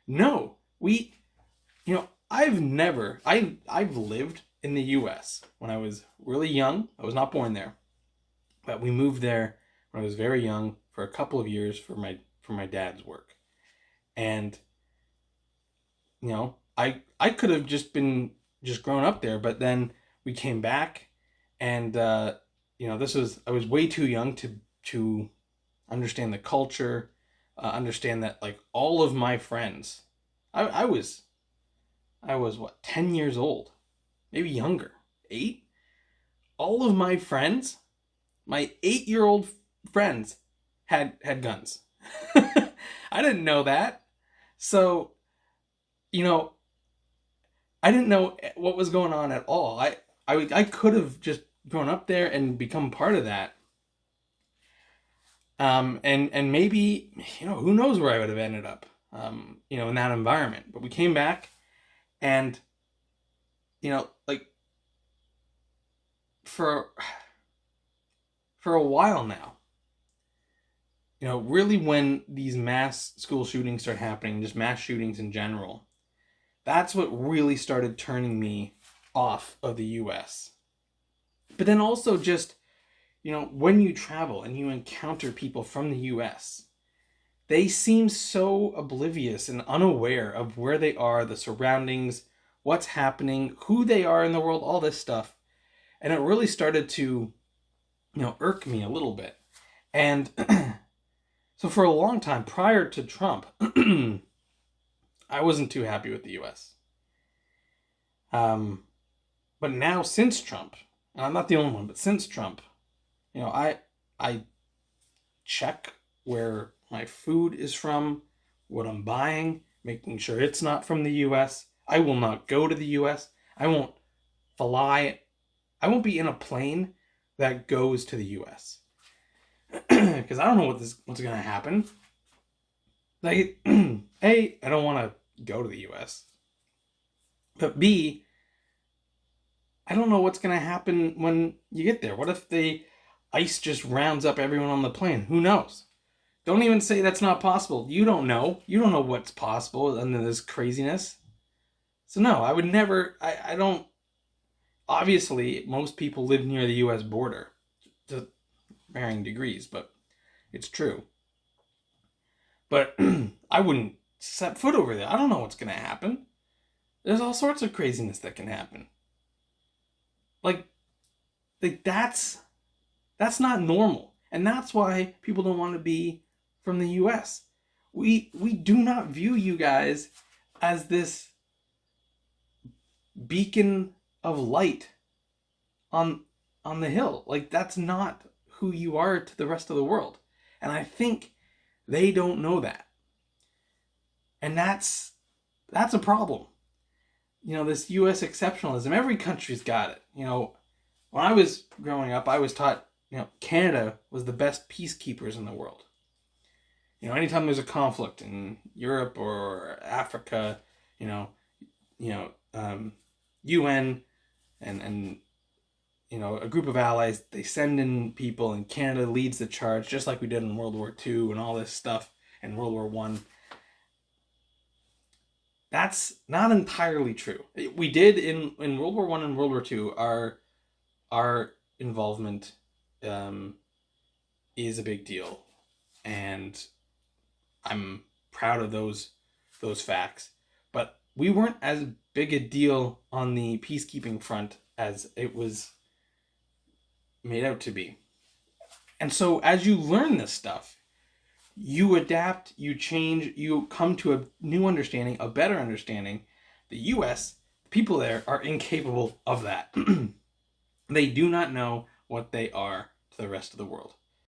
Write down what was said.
No, I've lived in the U.S. when I was really young. I was not born there, but we moved there when I was very young for a couple of years for my dad's work. And I could have just grown up there, but then we came back, and this was I was way too young to understand the culture, understand that like all of my friends, I was what 10 years old, maybe younger, 8. All of my friends, my 8-year-old friends, had guns. I didn't know that, so you know I didn't know what was going on at all. I could have just grown up there and become part of that. And maybe, who knows where I would have ended up, in that environment. But we came back, and, like, for a while now, really when these mass school shootings start happening, just mass shootings in general, that's what really started turning me off of the US. But then also just, when you travel and you encounter people from the US, they seem so oblivious and unaware of where they are, the surroundings, what's happening, who they are in the world, all this stuff. And it really started to, irk me a little bit. And so for a long time prior to Trump, I wasn't too happy with the US. But now since Trump, and I'm not the only one, but since Trump, I check where my food is from, what I'm buying, making sure it's not from the US. I will not go to the US. I won't fly. I won't be in a plane that goes to the US. Because I don't know what's going to happen. Like, A, I don't want to go to the US. But B, I don't know what's going to happen when you get there. What if the ice just rounds up everyone on the plane? Who knows? Don't even say that's not possible. You don't know. You don't know what's possible under this craziness. So no, I would never, I don't, obviously most people live near the US border to varying degrees, but it's true. But I wouldn't set foot over there. I don't know what's going to happen. There's all sorts of craziness that can happen. Like that's not normal. And that's why people don't want to be from the US. We do not view you guys as this beacon of light on the hill. Like, that's not who you are to the rest of the world. And I think they don't know that. And that's a problem. This US exceptionalism, every country's got it. When I was growing up, I was taught, Canada was the best peacekeepers in the world. Anytime there's a conflict in Europe or Africa, UN and a group of allies, they send in people, and Canada leads the charge, just like we did in World War II and all this stuff in World War I. That's not entirely true. We did in World War I and World War II. Our involvement is a big deal, and I'm proud of those facts. But we weren't as big a deal on the peacekeeping front as it was made out to be. And so as you learn this stuff, you adapt, you change, you come to a new understanding, a better understanding. The US, people there are incapable of that. They do not know what they are to the rest of the world.